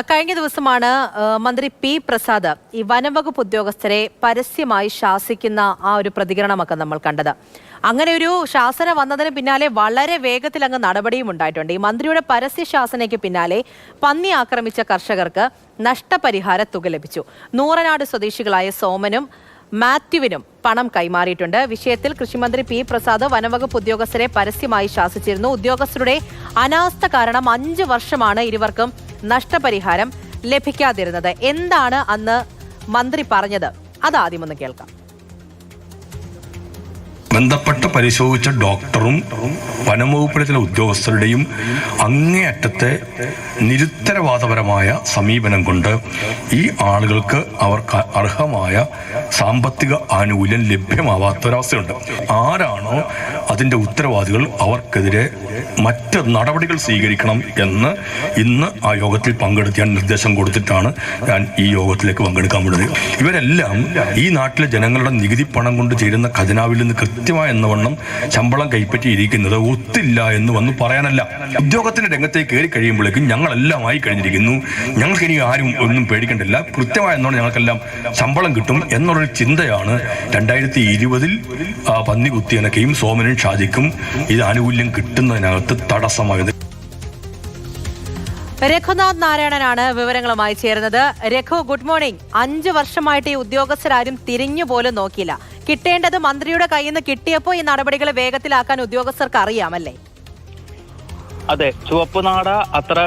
കഴിഞ്ഞ ദിവസമാണ് മന്ത്രി പി പ്രസാദ് ഈ വനംവകുപ്പ് ഉദ്യോഗസ്ഥരെ പരസ്യമായി ശാസിക്കുന്ന ആ ഒരു പ്രതികരണമൊക്കെ നമ്മൾ കണ്ടത്. അങ്ങനെ ഒരു ശാസന വന്നതിന് പിന്നാലെ വളരെ വേഗത്തിൽ അങ്ങ് നടപടിയും ഉണ്ടായിട്ടുണ്ട്. ഈ മന്ത്രിയുടെ പരസ്യ ശാസനയ്ക്ക് പിന്നാലെ പന്നി ആക്രമിച്ച കർഷകർക്ക് നഷ്ടപരിഹാര തുക ലഭിച്ചു. നൂറനാട് സ്വദേശികളായ സോമനും മാത്യുവിനും പണം കൈമാറിയിട്ടുണ്ട്. വിഷയത്തിൽ കൃഷിമന്ത്രി പി പ്രസാദ് വനംവകുപ്പ് ഉദ്യോഗസ്ഥരെ പരസ്യമായി ശാസിച്ചിരുന്നു. ഉദ്യോഗസ്ഥരുടെ അനാസ്ഥ കാരണം 5 വർഷമാണ് ഇരുവർക്കും നഷ്ടപരിഹാരം ലഭിക്കാതിരുന്നത്. എന്താണ് അന്ന് മന്ത്രി പറഞ്ഞത്? അതാദ്യം ഒന്ന് കേൾക്കാം. ബന്ധപ്പെട്ട് പരിശോധിച്ച ഡോക്ടറും വനംവകുപ്പിലെ ചില ഉദ്യോഗസ്ഥരുടെയും അങ്ങേയറ്റത്തെ നിരുത്തരവാദപരമായ സമീപനം കൊണ്ട് ഈ ആളുകൾക്ക് അവർക്ക് അർഹമായ സാമ്പത്തിക ആനുകൂല്യം ലഭ്യമാവാത്തൊരവസ്ഥയുണ്ട്. ആരാണോ അതിന്റെ ഉത്തരവാദികൾ അവർക്കെതിരെ മറ്റ് നടപടികൾ സ്വീകരിക്കണം എന്ന് ഇന്ന് ആ യോഗത്തിൽ പങ്കെടുക്കാൻ നിർദ്ദേശം കൊടുത്തിട്ടാണ് ഞാൻ ഈ യോഗത്തിലേക്ക് പങ്കെടുക്കാൻ വിടുന്നത്. ഇവരെല്ലാം ഈ നാട്ടിലെ ജനങ്ങളുടെ നികുതി പണം കൊണ്ട് ചേരുന്ന ഖജനാവിൽ നിന്ന് കൃത്യമായ എന്നവണ്ണം ശമ്പളം കൈപ്പറ്റിയിരിക്കുന്നത് ഒത്തില്ല എന്ന് വന്ന് പറയാനല്ല. ഉദ്യോഗത്തിന്റെ രംഗത്തേക്ക് കയറി കഴിയുമ്പോഴേക്കും ഞങ്ങളെല്ലാം ആയി കഴിഞ്ഞിരിക്കുന്നു, ഞങ്ങൾക്ക് ഇനി ആരും ഒന്നും പേടിക്കേണ്ടില്ല, കൃത്യമായ എന്നോണം ഞങ്ങൾക്കെല്ലാം ശമ്പളം കിട്ടും എന്നുള്ളൊരു ചിന്തയാണ് 2020 പന്നി കുത്തിയനക്കയും സോമനും ഷാജിക്കും ഇത് ആനുകൂല്യം കിട്ടുന്നതിനകത്ത് തടസ്സമായത്. രഘുനാഥ് നാരായണനാണ് വിവരങ്ങളുമായി ചേർന്നത്. Raghu, good morning. 5 വർഷമായിട്ട് ഈ ഉദ്യോഗസ്ഥരാരും തിരിഞ്ഞു പോലും നോക്കിയില്ല. കിട്ടേണ്ടത് മന്ത്രിയുടെ കയ്യിൽ നിന്ന് കിട്ടിയപ്പോൾ ഈ നടപടികൾ വേഗത്തിലാക്കാൻ ഉദ്യോഗസ്ഥർക്ക് അറിയാമല്ലേ? അതെ, ചുവപ്പുനാട അത്ര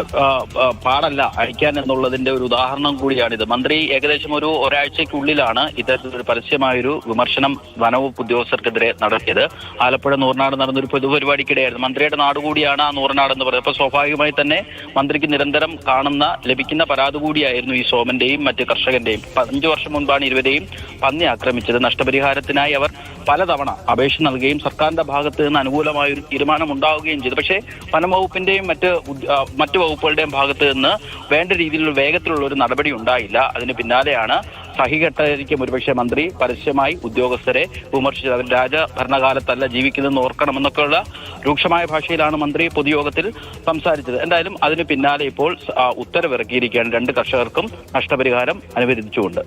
പാടല്ല അഴിക്കാൻ എന്നുള്ളതിന്റെ ഒരു ഉദാഹരണം കൂടിയാണിത്. മന്ത്രി ഏകദേശം ഒരാഴ്ചയ്ക്കുള്ളിലാണ് ഇത്തരത്തിലൊരു പരസ്യമായൊരു വിമർശനം വനവകുപ്പ് ഉദ്യോഗസ്ഥർക്കെതിരെ നടത്തിയത്. ആലപ്പുഴ നൂറനാട് നടന്നൊരു പൊതുപരിപാടിക്കിടെയായിരുന്നു. മന്ത്രിയുടെ നാട് കൂടിയാണ് ആ നൂറനാട് എന്ന് പറയുന്നത്. അപ്പോൾ സ്വാഭാവികമായി തന്നെ മന്ത്രിക്ക് നിരന്തരം ലഭിക്കുന്ന പരാതി കൂടിയായിരുന്നു ഈ സോമന്റെയും മറ്റ് കർഷകന്റെയും. 5 വർഷം മുൻപാണ് ഇരുവരെയും പന്നി ആക്രമിച്ചത്. നഷ്ടപരിഹാരത്തിനായി അവർ പലതവണ അപേക്ഷ നൽകുകയും സർക്കാരിന്റെ ഭാഗത്ത് നിന്ന് അനുകൂലമായ ഒരു തീരുമാനം ഉണ്ടാവുകയും ചെയ്തു. പക്ഷേ വനംവകുപ്പിന്റെയും മറ്റു വകുപ്പുകളുടെയും ഭാഗത്ത് നിന്ന് വേണ്ട രീതിയിലുള്ള വേഗത്തിലുള്ള ഒരു നടപടി ഉണ്ടായില്ല. അതിന് പിന്നാലെയാണ് സഹികെട്ടായിരിക്കും ഒരുപക്ഷെ മന്ത്രി പരസ്യമായി ഉദ്യോഗസ്ഥരെ വിമർശിച്ചത്. അവർ രാജഭരണകാലത്തല്ല ജീവിക്കുന്നതെന്ന് ഓർക്കണമെന്നൊക്കെയുള്ള രൂക്ഷമായ ഭാഷയിലാണ് മന്ത്രി പൊതുയോഗത്തിൽ സംസാരിച്ചത്. എന്തായാലും അതിന് പിന്നാലെ ഇപ്പോൾ ഉത്തരവിറക്കിയിരിക്കുകയാണ്. 2 കർഷകർക്കും നഷ്ടപരിഹാരം അനുവദിച്ചുകൊണ്ട്.